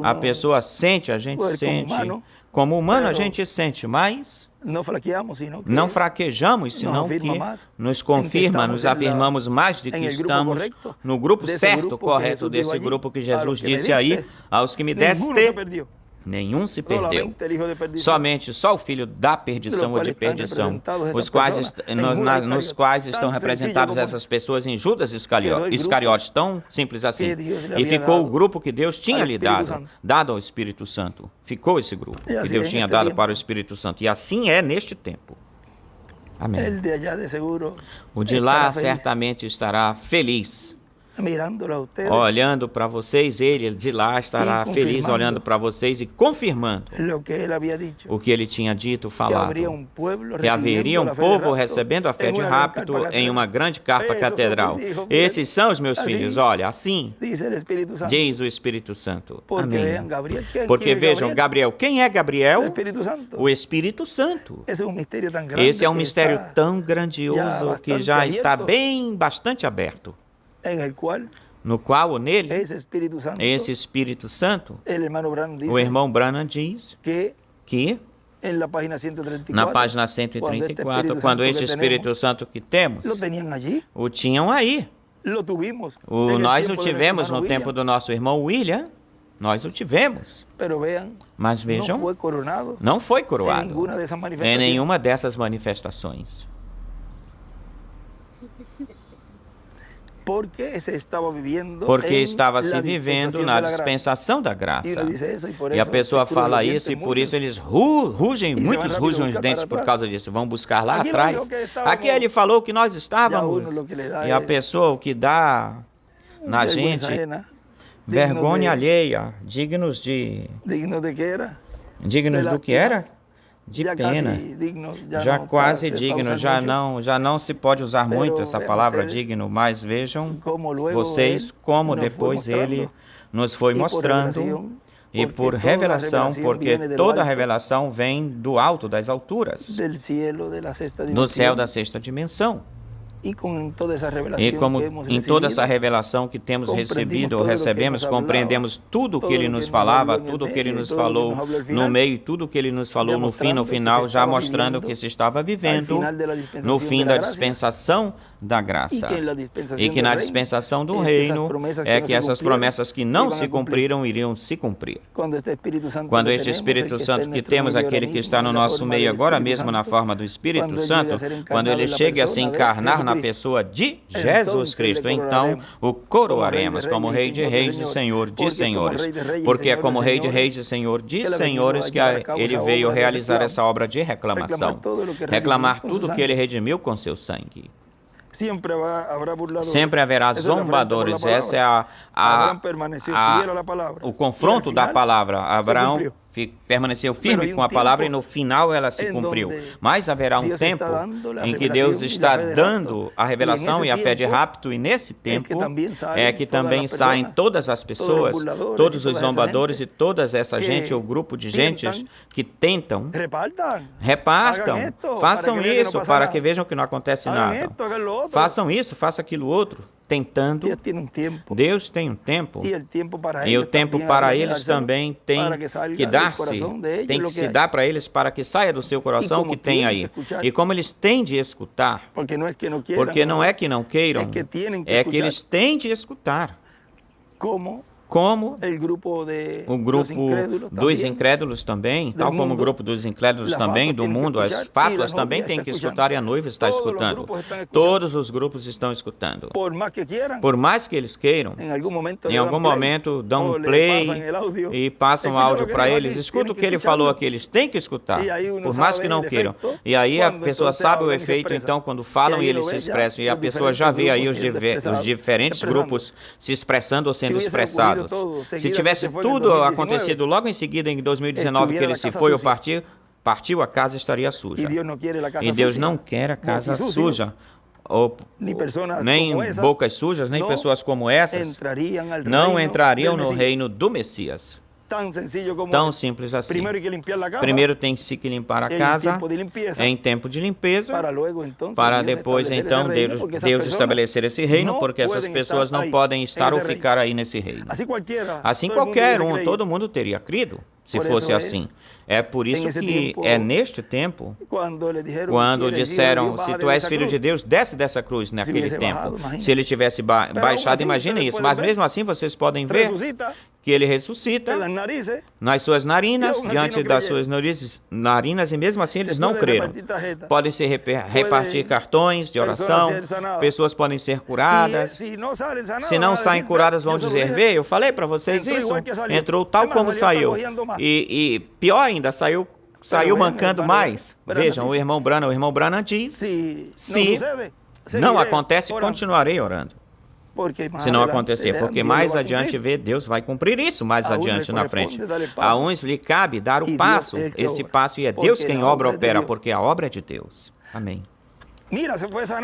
a pessoa sente, a gente sente, como humano a gente sente, mas não fraquejamos, senão que nos confirma, nos afirmamos mais de que estamos no grupo certo, correto desse grupo que Jesus disse aí, aos que me deste, nenhum se perdeu, somente só o filho da perdição ou de perdição, nos quais estão representadas essas pessoas em Judas Iscariotes, tão simples assim. E ficou o grupo que Deus tinha lhe dado ao Espírito Santo. Ficou esse grupo que Deus tinha dado para o Espírito Santo. E assim é neste tempo. Amém. O de lá certamente estará feliz, olhando para vocês. Ele de lá estará feliz olhando para vocês e confirmando o que ele tinha dito, falado, que haveria um povo recebendo a fé de rápido em uma grande carpa catedral. Esses são os meus filhos, olha, assim diz o Espírito Santo. Amém. Porque vejam, Gabriel, quem é Gabriel? O Espírito Santo. Esse é um mistério tão grandioso que já está bastante aberto, no qual, nele, esse Espírito Santo, o irmão Branham diz que na página 134, quando este Espírito Santo que temos, o tinham aí. Nós o tivemos no tempo do nosso irmão William, nós o tivemos. Mas vejam, não foi coroado em nenhuma dessas manifestações. Porque estava se vivendo na dispensação da graça. E a pessoa fala isso e por isso eles rugem, muitos rugem os dentes por causa disso. Vão buscar lá atrás. Aqui ele falou que nós estávamos. E a pessoa o que dá na gente vergonha alheia, dignos do que era? de pena, já quase digno, já não se pode usar muito essa palavra digno, mas vejam vocês como depois ele nos foi mostrando, e por revelação, porque toda revelação vem do alto das alturas, do céu da sexta dimensão. E como em toda essa revelação que temos recebido ou recebemos, compreendemos tudo o que Ele nos falava, tudo o que Ele nos falou no meio, tudo o que Ele nos falou no fim, no final, já mostrando que se estava vivendo no fim da dispensação da graça. E que na dispensação do reino é que essas promessas que não se cumpriram iriam se cumprir. Quando este Espírito Santo que temos, aquele que está no nosso meio agora mesmo na forma do Espírito Santo, quando ele chegue a se encarnar na pessoa de Jesus Cristo, então o coroaremos como Rei de Reis e Senhor de Senhores, porque é como Rei de Reis e Senhor de Senhores que ele veio realizar essa obra de reclamação, reclamar tudo que ele redimiu com seu sangue. Sempre haverá zombadores. Essa é o confronto da palavra. Abraão permaneceu firme com a palavra e no final ela se cumpriu. Mas haverá um tempo em que Deus está dando a revelação e a fé de rapto, e nesse tempo é que também saem todas as pessoas, todos os zombadores e toda essa gente ou grupo de gentes que tentam, repartam, façam isso para que vejam que não acontece nada. Façam isso, façam aquilo outro. Tentando, Deus tem um tempo, e o tempo para eles também tem que dar-se, tem que se dar para eles para que saia do seu coração o que tem aí. E como eles têm de escutar, porque não é que não queiram, é que eles têm de escutar. Como o grupo dos incrédulos também, tal como o grupo dos incrédulos também, do mundo, as fátuas também têm que escutar e a noiva está escutando. Todos os grupos estão escutando. Por mais que eles queiram, em algum momento dão um play e passam áudio para eles. Escuta o que ele falou aqui, eles têm que escutar, por mais que não queiram. E aí a pessoa sabe o efeito, então, quando falam e eles se expressam. E a pessoa já vê aí os diferentes grupos se expressando ou sendo expressados. Se tivesse tudo acontecido logo em seguida, em 2019, que ele se foi ou partiu, a casa estaria suja. E Deus não quer a casa suja. Nem bocas sujas, nem pessoas como essas não entrariam no reino do Messias. Tão simples assim. Primeiro tem que limpar a casa em tempo de limpeza, para depois então Deus estabelecer esse reino, porque essas pessoas não podem estar ou ficar aí nesse reino. Assim qualquer um, todo mundo teria crido, se fosse assim. É por isso que é neste tempo, quando disseram, se tu és filho de Deus, desce dessa cruz naquele tempo. Se ele tivesse baixado, imaginem isso. Mas mesmo assim vocês podem ver que ele ressuscita nas suas narinas, diante das suas narinas, e mesmo assim eles não creram. Podem se repartir cartões de oração, pessoas podem ser curadas. Se não saem curadas, vão dizer, vê, eu falei para vocês isso, entrou tal como saiu. E pior ainda, saiu mancando mais. Vejam, o irmão Branham diz, se não acontece, continuarei orando. Se não acontecer, porque mais adiante Deus vai cumprir isso mais adiante na frente. A uns lhe cabe dar o passo, esse passo, e é Deus quem opera, porque a obra é de Deus. Amém.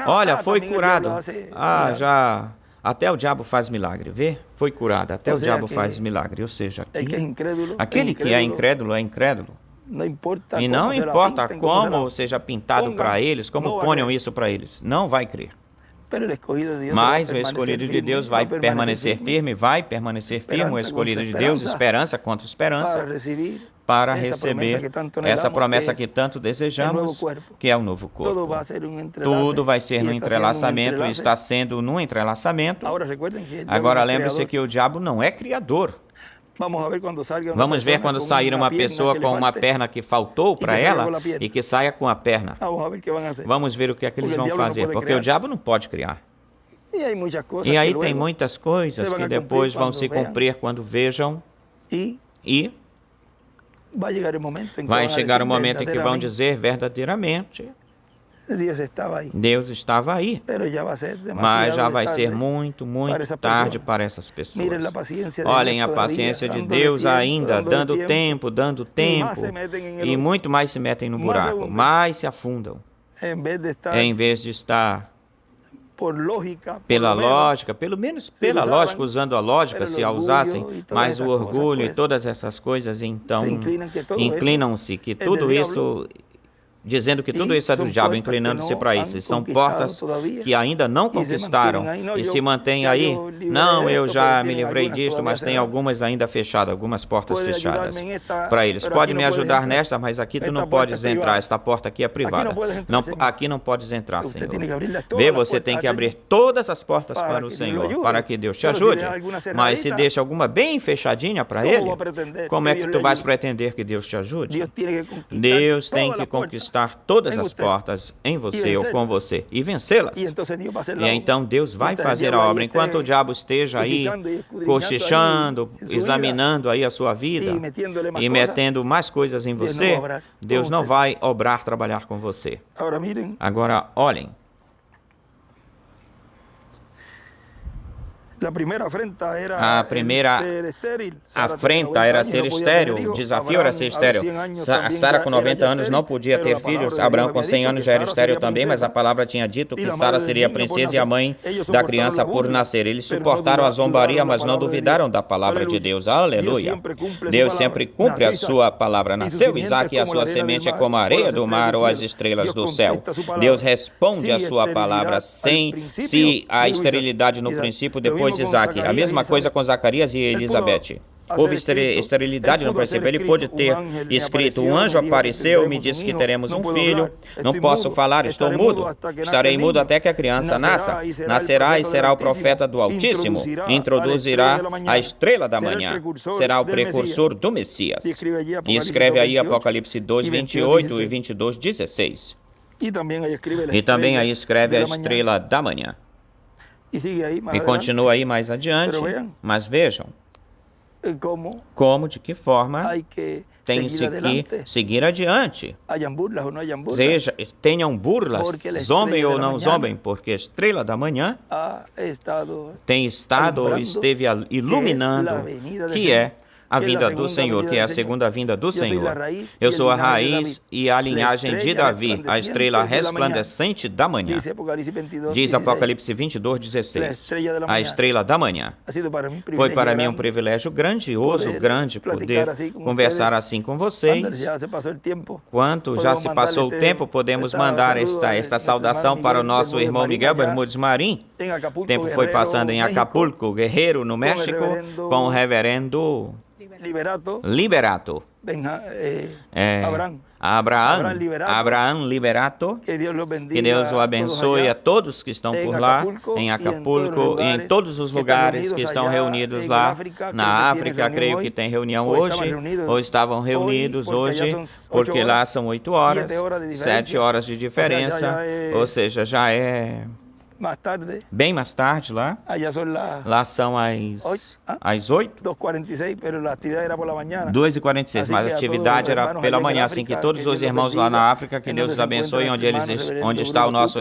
Olha, foi curado. Já... Até o diabo faz milagre, vê? Foi curado, até o diabo faz milagre. Ou seja, aquele que é incrédulo é incrédulo. E não importa como seja pintado para eles, como ponham isso para eles, não vai crer. Mas o escolhido de Deus vai permanecer firme, o escolhido de Deus, esperança contra esperança, para receber essa promessa que tanto desejamos, que é o novo corpo. Tudo vai ser no entrelaçamento, e está sendo no entrelaçamento. Agora lembre-se que o diabo não é criador. Vamos ver quando sair uma pessoa com uma perna que faltou para ela e que saia com a perna. Vamos ver o que é que eles vão fazer, porque o diabo não pode criar. E aí tem muitas coisas que depois vão se cumprir quando vejam, e vai chegar o momento em que vão dizer verdadeiramente, Deus estava aí. Mas já vai ser muito, muito tarde para essas pessoas. Olhem a paciência de Deus ainda, dando tempo, e muito mais se metem no buraco, mais se afundam. Em vez de estar pela lógica, pelo menos pela lógica, usando a lógica, se a usassem, mas o orgulho e todas essas coisas, então, inclinam-se que tudo isso, dizendo que tudo isso é do diabo, inclinando-se para isso. São portas que ainda não conquistaram e se mantêm aí. Não, eu já me livrei disto, mas tem algumas ainda fechadas, algumas portas fechadas para eles. Pode me ajudar nesta, mas aqui tu não podes entrar. Esta porta aqui é privada. Não, aqui não podes entrar, Senhor. Vê, você tem que abrir todas as portas para o Senhor, para que Deus te ajude. Mas se deixa alguma bem fechadinha para Ele, como é que tu vais pretender que Deus te ajude? Deus tem que conquistar todas as portas em você ou com você e vencê-las. E então Deus vai fazer a obra. Enquanto o diabo esteja aí cochichando, examinando aí a sua vida e metendo mais coisas em você, Deus não vai obrar, trabalhar com você. Agora, olhem. A primeira afrenta era ser estéril, o desafio era ser estéril. Sara com 90 anos não podia ter filhos, Abraão com 100 anos já era estéril também, mas a palavra tinha dito que Sara seria a princesa e a mãe da criança por nascer. Eles suportaram a zombaria, mas não duvidaram da palavra de Deus. Aleluia! Deus sempre cumpre a sua palavra. Nasceu Isaac e a sua semente é como a areia do mar ou as estrelas do céu. Deus responde a sua palavra se a esterilidade no princípio, depois de Isaac. A mesma coisa com Zacarias e Elizabeth. Houve esterilidade no princípio. Ele pôde ter escrito: um anjo apareceu, me disse que teremos um filho. Não posso falar, estou mudo. Estarei mudo até que a criança nasça. Nascerá e será o profeta do Altíssimo. Introduzirá a estrela da manhã. Será o precursor do Messias. E escreve aí Apocalipse 2, 28 e 22, 16. E também aí escreve a estrela da manhã. E continua aí mais adiante, mas vejam como, de que forma tem-se que seguir adiante. Seja, tenham burlas, zombem ou não zombem, porque a estrela da manhã tem estado ou esteve iluminando, que é a vinda do Senhor, que é a segunda vinda do Senhor. Eu sou a raiz e a linhagem de Davi, a estrela resplandecente da manhã. Diz Apocalipse 22, 16. A estrela da manhã. Foi para mim um privilégio grandioso, grande, poder conversar assim com vocês. Quanto já se passou o tempo, podemos mandar esta saudação para o nosso irmão Miguel Bermudes Marim. O tempo foi passando em Acapulco, Guerreiro, no México, com o reverendo Liberato. Abraão Liberato. Que Deus o abençoe a todos que estão por lá, em Acapulco e em todos os lugares que estão reunidos lá. Na África, creio que tem reunião hoje, ou estavam reunidos hoje, porque lá são 8 horas, 7 horas de diferença, ou seja, já é bem mais tarde lá. Lá são às 8. 2h46, mas a atividade era pela manhã, assim que todos os irmãos lá na África, que Deus os abençoe, onde está o nosso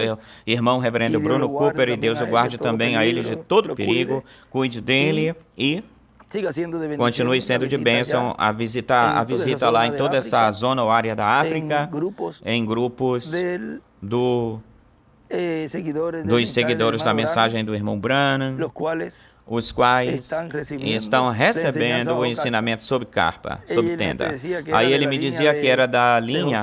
irmão reverendo Bruno Cooper, e Deus o guarde também a ele de todo perigo, cuide dele e continue sendo de bênção a visita lá em toda essa zona ou área da África, em grupos dos seguidores da mensagem do irmão Branham, os quais estão recebendo o ensinamento sobre carpa, sobre tenda. Aí ele me dizia que era da linha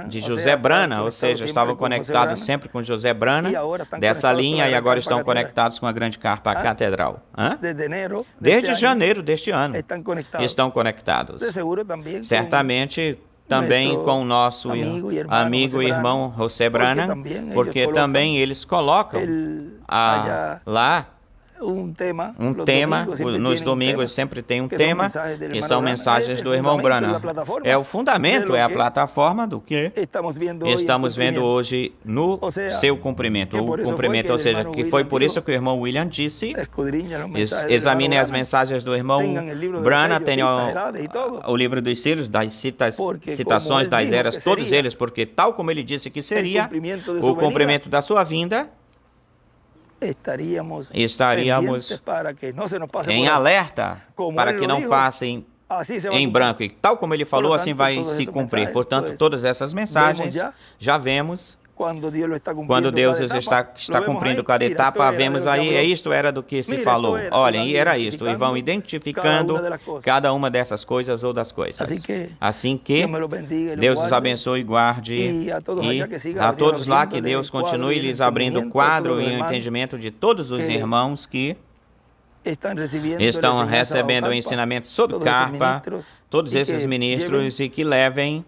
de José Branham, ou seja, estavam conectados sempre com José Branham, dessa linha, e agora estão conectados com a grande carpa catedral. Desde janeiro deste ano, estão conectados. Certamente também com o nosso amigo e irmão José Branham, porque também eles colocam lá um tema. Nos domingos sempre tem um tema, que são mensagens do irmão Branham. É o fundamento, é a plataforma do que estamos vendo hoje no seu cumprimento. O cumprimento, ou seja, que foi por isso que o irmão William disse, examine as mensagens do irmão Branham, tenha o livro dos Círios, das citações das eras, todos eles, porque tal como ele disse que seria o cumprimento da sua vinda, estaríamos em alerta para que não passem em branco. E tal como ele falou, assim vai se cumprir. Portanto, todas essas mensagens já vemos. Quando Deus está cumprindo cada etapa, vemos aí, isto era do que se falou. Olhem, e era isto. E vão identificando cada uma dessas coisas ou das coisas. Assim que Deus os abençoe e guarde. E a todos lá que Deus continue lhes abrindo o quadro e o entendimento de todos os irmãos que estão recebendo o ensinamento sobre carpa, todos esses ministros, e que levem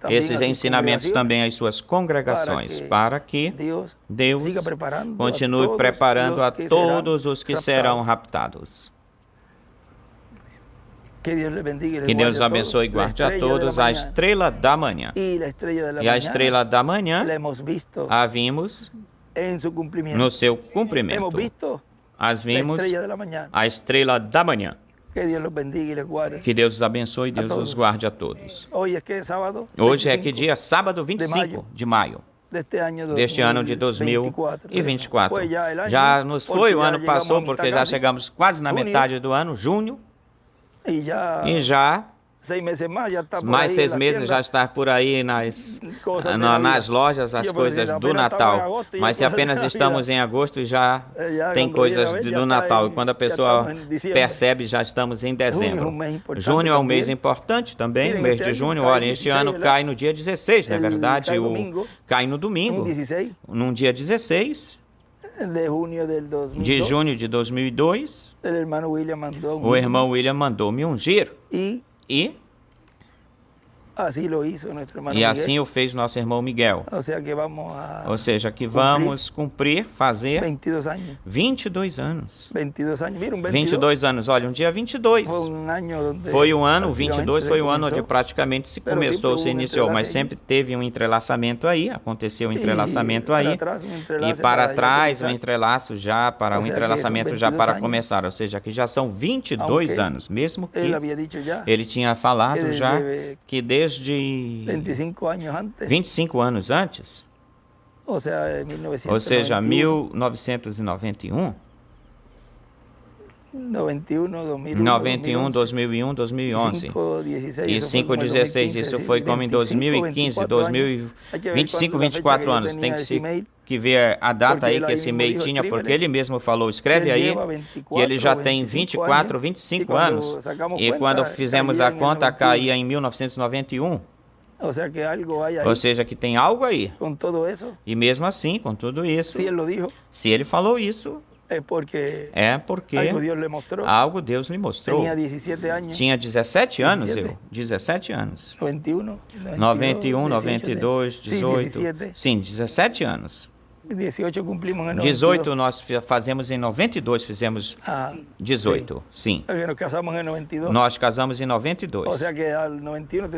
esses ensinamentos também às suas congregações, para que Deus continue preparando a todos os que serão raptados. Que Deus abençoe e guarde a todos. A estrela da manhã. E a estrela da manhã a vimos no seu cumprimento. As vimos a estrela da manhã. Que Deus os abençoe e Deus os guarde a todos. Hoje é que dia? Sábado 25 de maio deste ano de 2024. Já nos foi, o ano passou, porque já chegamos quase na metade do ano, junho, e já mais 6 meses já está por aí nas lojas as coisas do Natal. Mas se apenas estamos em agosto, já tem coisas do Natal. E quando a pessoa percebe, já estamos em dezembro. Junho é um mês importante também, o mês de junho. Olha, este ano cai no dia 16, não é verdade? Cai no domingo, num dia 16 de junho de 2002. O irmão William mandou me ungir. E assim o fez nosso irmão Miguel. Ou seja, que vamos cumprir, fazer 22 anos. 22 anos. Olha, um dia 22. Foi um ano, 22 foi o ano onde praticamente se começou, se iniciou, mas sempre teve um entrelaçamento aí, aconteceu um entrelaçamento aí, e para trás um entrelaço já, para um entrelaçamento já para começar, ou seja, que já são 22 anos, mesmo que ele tinha falado já que desde 25 anos antes, ou seja, 1991, 91, 2001, 2011 e 5,16, isso foi como em 2015, 25, 24 anos, tem que ver a data aí que esse e-mail tinha, porque ele mesmo falou, escreve aí, que ele já tem 24, 25 anos, e quando fizemos a conta, caía em 1991, ou seja, que tem algo aí, e mesmo assim, com tudo isso, se ele falou isso, é porque algo Deus lhe mostrou. Tinha 17 anos, 17 anos. 91, 92, 18. Sim, 17 anos. 18 nós fazemos em 92, fizemos 18, sim. Nós casamos em 92.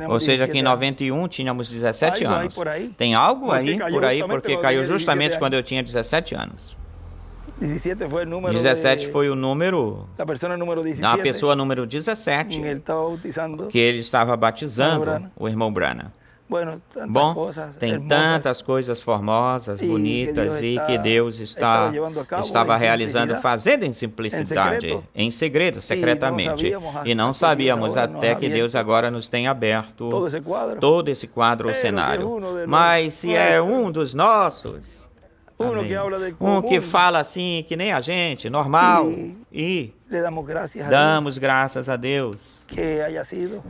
Ou seja, que em 91 tínhamos 17 anos. Tem algo aí por aí, porque caiu justamente quando eu tinha 17 anos. 17 foi o número da pessoa número 17 que ele estava batizando o irmão Branham. Bom, tem tantas coisas formosas, bonitas e que Deus estava realizando, fazendo em simplicidade, em segredo, secretamente. E não sabíamos até que Deus agora nos tem aberto todo esse quadro, o cenário. Mas se é um dos nossos, um que fala assim, que nem a gente, normal, e damos graças a Deus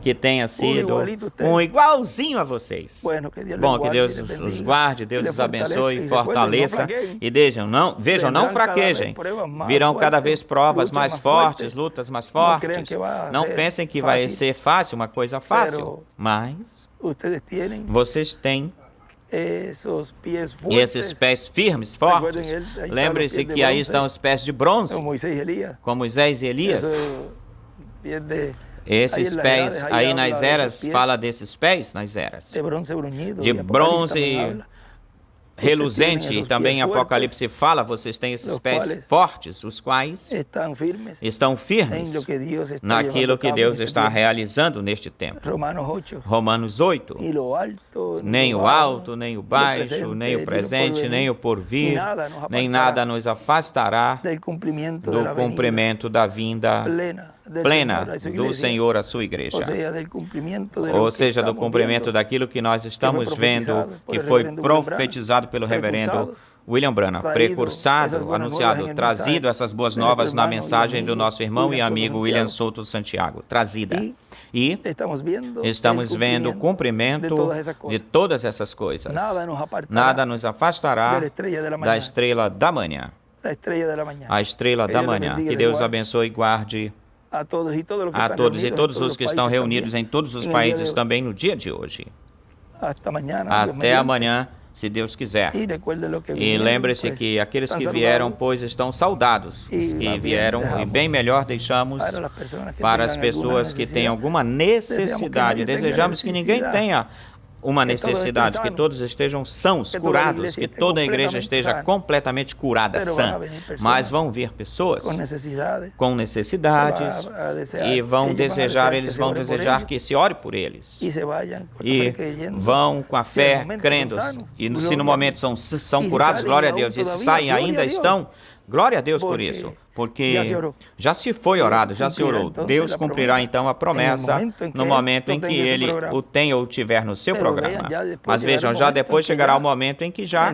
que tenha sido um igualzinho a vocês. Bom, que Deus os guarde, Deus os abençoe, fortaleça, e vejam, não fraquejem. Virão cada vez provas mais fortes, lutas mais fortes. Não pensem que vai ser fácil, uma coisa fácil, mas vocês têm esses pés firmes, fortes. Lembre-se que aí estão os pés de bronze, com Moisés e Elias. Esses pés aí nas eras, fala desses pés nas eras, de bronze reluzente, e também em Apocalipse fala, vocês têm esses pés fortes, os quais estão firmes naquilo que Deus está realizando neste tempo. Romanos 8, nem o alto, nem o baixo, nem o presente, nem o porvir, nem nada nos afastará do cumprimento da vinda plena do Senhor à sua igreja. Ou seja, do cumprimento daquilo que nós estamos vendo, que foi profetizado pelo reverendo William Branham, precursado, anunciado, trazido essas boas novas na mensagem do nosso irmão e amigo William Souto Santiago, trazida. E estamos vendo o cumprimento de todas essas coisas. Nada nos afastará da estrela da manhã. A estrela da manhã. Que Deus abençoe e guarde a todos e todos os que estão reunidos em todos os países também no dia de hoje. Até amanhã, se Deus quiser. E lembre-se que aqueles que vieram, pois, estão saudados. Os que vieram, e bem melhor deixamos para as pessoas que têm alguma necessidade. Desejamos que ninguém tenha uma necessidade, que todos estejam sãos, curados, que toda a igreja esteja completamente curada, sã. Mas vão vir pessoas com necessidades e eles vão desejar que se ore por eles. E vão com a fé, crendo. E se no momento são curados, glória a Deus. E se saem, ainda estão, glória a Deus por isso. Porque já se foi orado, já se orou. Deus cumprirá então a promessa no momento em que Ele o tenha ou tiver no seu programa. Mas vejam, já depois chegará o momento em que já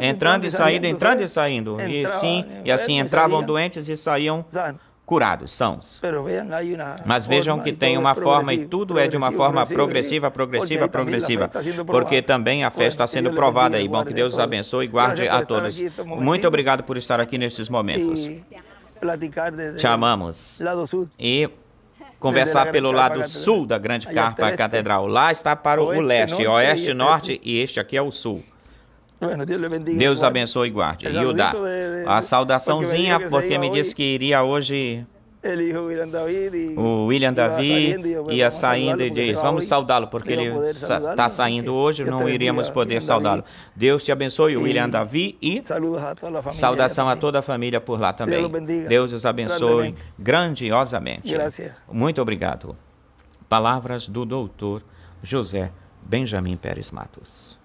entrando e saindo. E assim entravam doentes e saíam curados, sãos. Mas vejam que tem uma forma, e tudo é de uma forma progressiva, porque também a fé está sendo provada aí. Bom, que Deus os abençoe e guarde a todos. Muito obrigado por estar aqui nestes momentos. Te amamos. E conversar pelo lado sul da grande carpa catedral. Lá está para o leste, oeste, norte, e este aqui é o sul. Deus abençoe e guarde. Hilda, a saudaçãozinha, porque me disse que iria hoje o William Davi ia saindo e diz, vamos saudá-lo, porque ele está saindo hoje, não iríamos poder saudá-lo. Deus te abençoe, William Davi, e saudação a toda a família por lá também. Deus os abençoe grandiosamente. Muito obrigado. Palavras do doutor José Benjamin Pérez Matos.